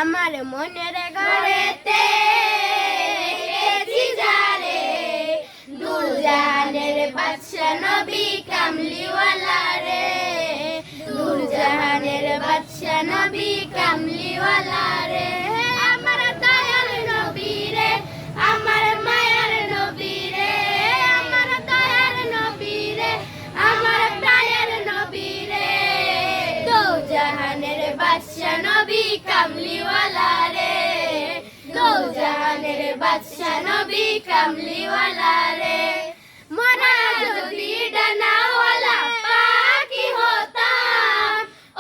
আমার মনের ঘরেতে যারে দূর জাহানের বাদশা নবী কামলিওয়ালা রে, দূর জাহানের বাদশা নবী কামলিওয়ালা রে। আমার দয়ার নবী রে, আমার মায়ার নবী রে, আমার দয়ার নবী রে, আমার প্রায়ের নবী রে, দো জাহানের বাদশা নবী কামলিওয়ালা রে, দো জাহানের বাদশা নবী কামলিওয়ালা রে। মোরা যদি ডানাওয়ালা পাখি হতাম,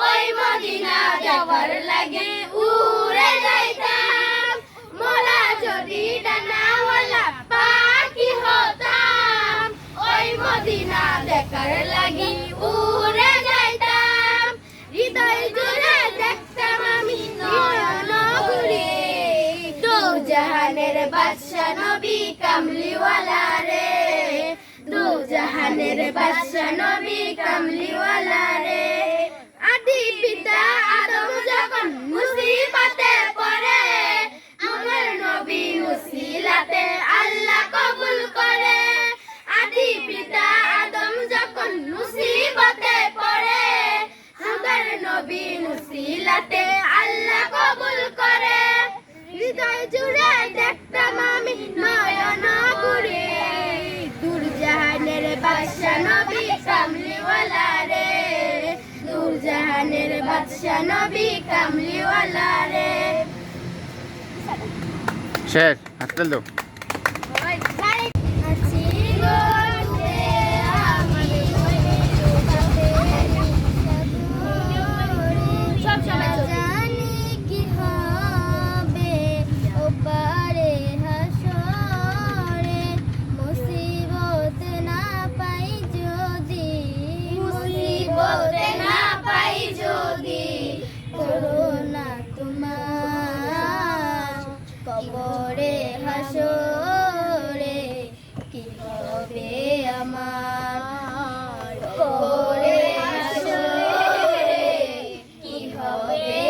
ওই মদিনা যাওয়ার লাগে উড়ে যাইতাম। মোরা যদি ডানাওয়ালা পাখি হতাম, ওই মদিনা দেখার লাগি উড়ে যাইতাম। হৃদয় জুড়ে দেখতাম আমি নয়ন ঘুরে, দো জাহানের বাদশা নবী কামলিওয়ালা রে, দো জাহানের বাদশা নবী কামলিওয়ালা রে। আদি পিতা আদম যখন মুসিবতে পড়ে, আমার নবী উসিলাতে আল্লাহ কবুল করে। আদি পিতা আদম যখন মুসিবতে পড়ে, আমার নবী উসিলাতে আল্লাহ কবুল করে। হৃদয় জুড়ে দেখতাম আমি নয়ন ঘুরে, দূর জাহানের বাদশা নবী কামলিওয়ালা রে, দূর জাহানের বাদশা নবী কামলিওয়ালা রে। শের হাততাল দাও। কবরে হাসরে কি হবে আমার, কবরে হাসরে কি হবে